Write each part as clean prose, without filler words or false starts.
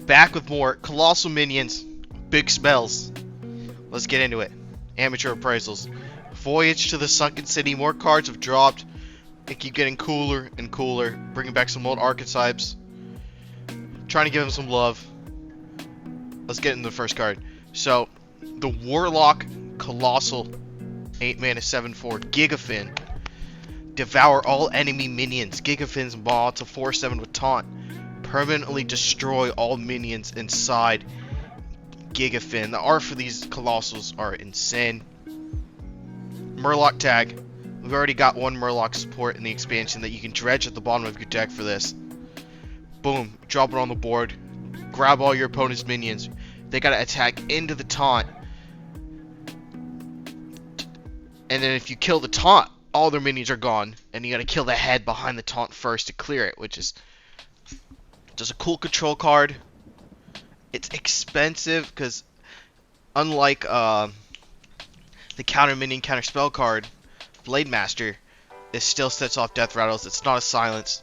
Back with more colossal minions, big spells. Let's get into it. Amateur appraisals. Voyage to the Sunken City. More cards have dropped. They keep getting cooler and cooler. Bringing back some old archetypes. Trying to give them some love. Let's get into the first card. So, the Warlock Colossal 8 mana 7/4 Gigafin. Devour all enemy minions. Gigafin's Maw to 4/7 with taunt. Permanently destroy all minions inside Gigafin. The art for these colossals are insane. Murloc tag. We've already got one Murloc support in the expansion that you can dredge at the bottom of your deck for this. Boom. Drop it on the board. Grab all your opponent's minions. They gotta attack into the taunt. And then if you kill the taunt, all their minions are gone. And you gotta kill the head behind the taunt first to clear it, which is just a cool control card. It's expensive because unlike the counter minion counter spell card, Blade Master, it still sets off death rattles. It's not a silence.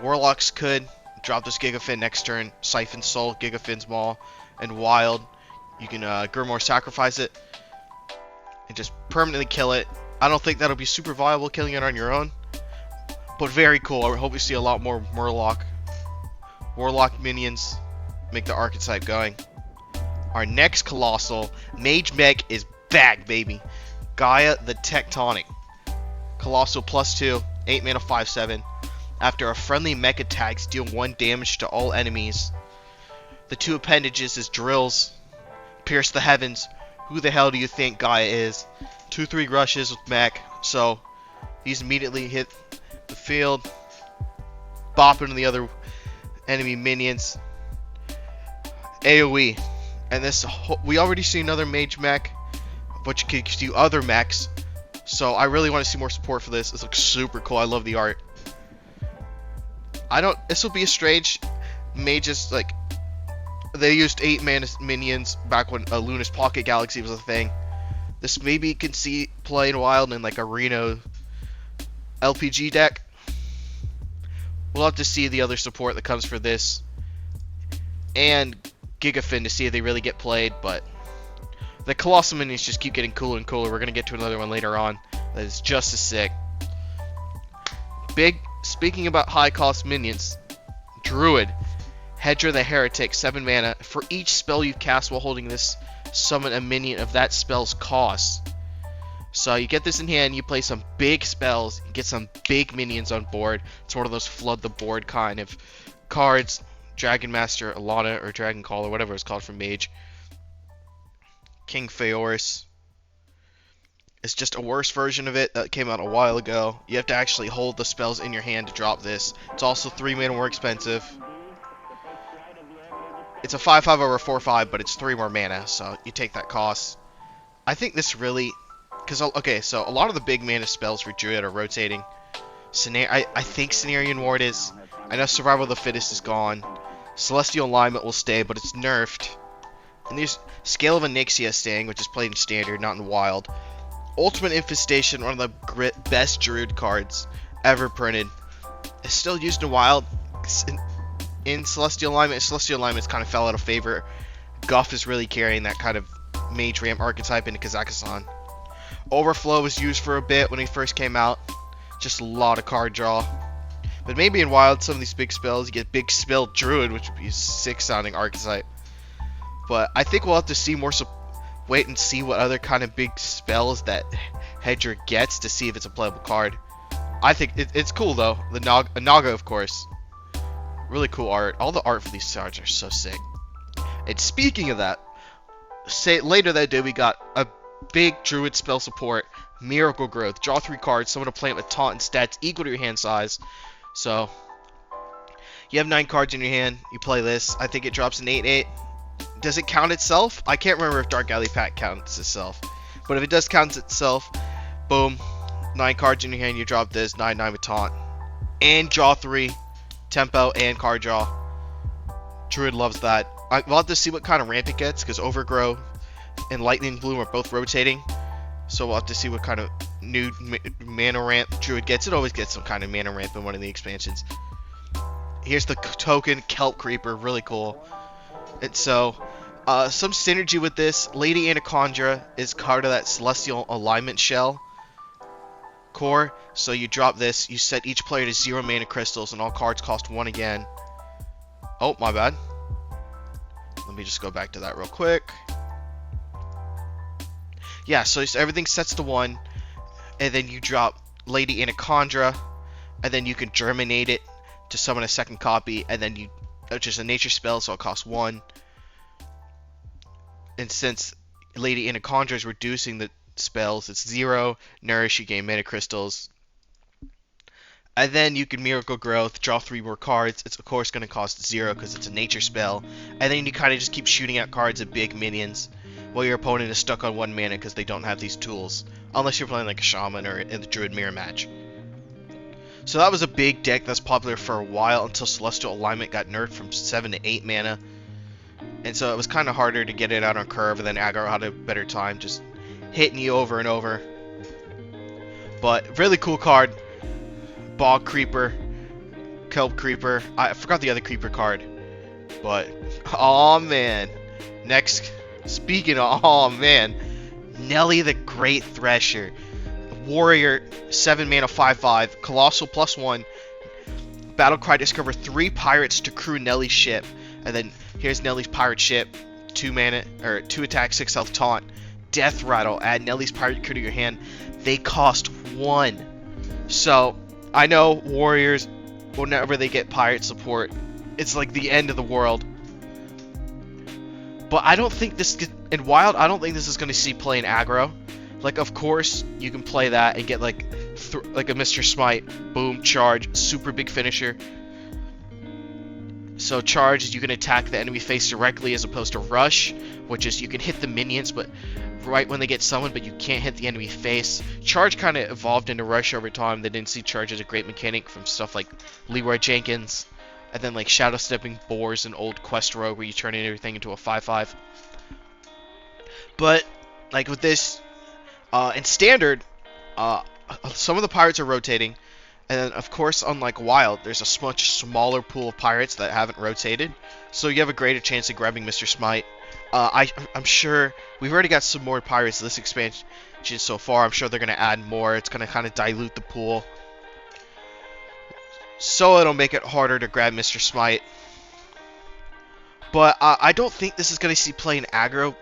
Warlocks could drop this Gigafin next turn, Siphon Soul, Gigafin's Maw, and Wild. You can Grimoire Sacrifice it and just permanently kill it. I don't think that'll be super viable killing it on your own, but very cool. I hope we see a lot more Warlock minions. Make the archetype going. Our next colossal Mage Mech is back, baby. Gaia the Tectonic. Colossal +2, 8 mana 5/7. After a friendly mech attacks, deal 1 damage to all enemies. The 2 appendages is drills. Pierce the heavens. Who the hell do you think Gaia is? 2/3 rushes with mech. So these immediately hit the field. Bop into the other enemy minions. AoE. And this, we already see another mage mech, but you can do other mechs. So I really want to see more support for this. This looks super cool. I love the art. This will be a strange mages, like, they used 8 mana minions back when Luna's Pocket Galaxy was a thing. This maybe you can see played wild in like a Reno LPG deck. We'll have to see the other support that comes for this and Gigafin to see if they really get played, but the Colossal minions just keep getting cooler and cooler. We're going to get to another one later on that is just as sick. Speaking about high cost minions, Druid, Hedra the Heretic, 7 mana. For each spell you cast while holding this, summon a minion of that spell's cost. So you get this in hand, you play some big spells, you get some big minions on board. It's one of those flood the board kind of cards. Dragon Master, Alana, or Dragon Call, or whatever it's called from Mage. King Feoris. It's just a worse version of it that came out a while ago. You have to actually hold the spells in your hand to drop this. It's also 3 mana more expensive. It's a 5/5 over 4/5, but it's 3 more mana, so you take that cost. I think this really, okay, so a lot of the big mana spells for Druid are rotating. I think Cenarian Ward is. I know Survival of the Fittest is gone. Celestial Alignment will stay, but it's nerfed. And there's Scale of Onyxia staying, which is played in Standard, not in Wild. Ultimate Infestation, one of the best Druid cards ever printed. It's still used in Wild. In Celestial Alignment, kind of fell out of favor. Guff is really carrying that kind of Mage Ramp archetype into Kazakhstan. Overflow was used for a bit when he first came out. Just a lot of card draw. But maybe in Wild, some of these big spells, you get Big Spell Druid, which would be a sick sounding archetype. But I think we'll have to see more, wait and see what other kind of big spells that Hedra gets to see if it's a playable card. I think it's cool though. The Naga, of course. Really cool art. All the art for these cards are so sick. And speaking of that, later that day we got a big Druid spell support, Miracle Growth. Draw 3 cards, summon a plant with taunt and stats equal to your hand size. So, you have 9 cards in your hand, you play this. I think it drops an 8/8. Does it count itself? I can't remember if Dark Alley Pack counts itself. But if it does count itself, boom, 9 cards in your hand, you drop this, 9/9 with taunt. And draw 3, tempo and card draw. Druid loves that. We'll have to see what kind of ramp it gets, because Overgrow and Lightning Bloom are both rotating. So we'll have to see what kind of new mana ramp Druid gets. It always gets some kind of mana ramp in one of the expansions. Here's the token Kelp Creeper, really cool. And so, some synergy with this, Lady Anaconda is part of that Celestial Alignment Shell core. So you drop this, you set each player to 0 mana crystals, and all cards cost 1 again. Oh, my bad. Let me just go back to that real quick. Yeah, so everything sets to 1, and then you drop Lady Anaconda, and then you can germinate it to summon a second copy, and then which is a nature spell, so it costs 1. And since Lady Anaconda is reducing the spells, it's 0, nourish, you gain mana crystals. And then you can Miracle Growth, draw 3 more cards. It's of course going to cost 0 because it's a nature spell. And then you kind of just keep shooting out cards at big minions while your opponent is stuck on 1 mana because they don't have these tools. Unless you're playing like a Shaman or in the Druid Mirror match. So that was a big deck that's popular for a while until Celestial Alignment got nerfed from 7 to 8 mana. And so it was kind of harder to get it out on curve, and then aggro had a better time just hitting you over and over. But really cool card. Bog Creeper, Kelp Creeper. I forgot the other Creeper card. But, oh man. Next, speaking of, oh man. Nelly the Great Thresher. Warrior, 7 mana, 5/5. Colossal +1. Battlecry, discover 3 pirates to crew Nelly's ship. And then here's Nelly's pirate ship. 2 mana, or 2 attack, 6 health taunt. Death Rattle, add Nelly's pirate crew to your hand. They cost 1. So, I know warriors, whenever they get pirate support, it's like the end of the world. But I don't think this, in Wild, I don't think this is going to see play in aggro. Like, of course, you can play that and get like a Mr. Smite, boom, charge, super big finisher. So charge is you can attack the enemy face directly as opposed to rush, which is you can hit the minions, but right when they get summoned, but you can't hit the enemy face. Charge kind of evolved into rush over time. They didn't see charge as a great mechanic from stuff like Leroy Jenkins, and then like Shadow Stepping Boars and old Quest Rogue where you turn everything into a 5/5. But like with this, in Standard, some of the pirates are rotating. And then, of course, unlike Wild, there's a much smaller pool of pirates that haven't rotated. So you have a greater chance of grabbing Mr. Smite. I'm sure we've already got some more pirates this expansion so far. I'm sure they're going to add more. It's going to kind of dilute the pool. So it'll make it harder to grab Mr. Smite. But I don't think this is going to see play in aggro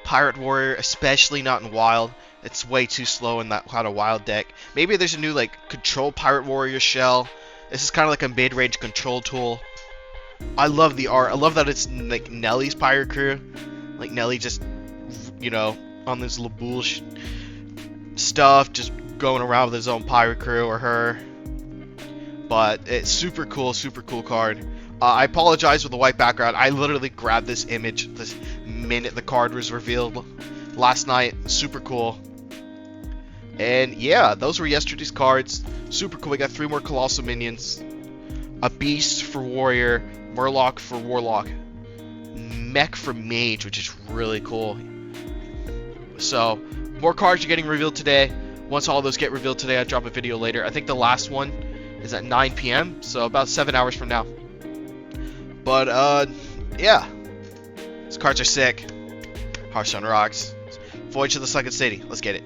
Pirate Warrior, especially not in Wild. It's way too slow in that kind of Wild deck. Maybe there's a new like Control Pirate Warrior shell. This is kind of like a mid-range control tool. I love the art. I love that it's like Nelly's pirate crew. Like Nelly just, you know, on this little bullshit stuff, just going around with his own pirate crew or her. But it's super cool card. I apologize for the white background. I literally grabbed this image this minute the card was revealed last night. Super cool. And yeah, those were yesterday's cards. Super cool. We got 3 more Colossal Minions. A Beast for Warrior. Murloc for Warlock. Mech for Mage, which is really cool. So, more cards are getting revealed today. Once all those get revealed today, I'll drop a video later. I think the last one is at 9 p.m. So, about 7 hours from now. But, yeah. These cards are sick. Hearthstone rocks. Voyage to the Sunken City. Let's get it.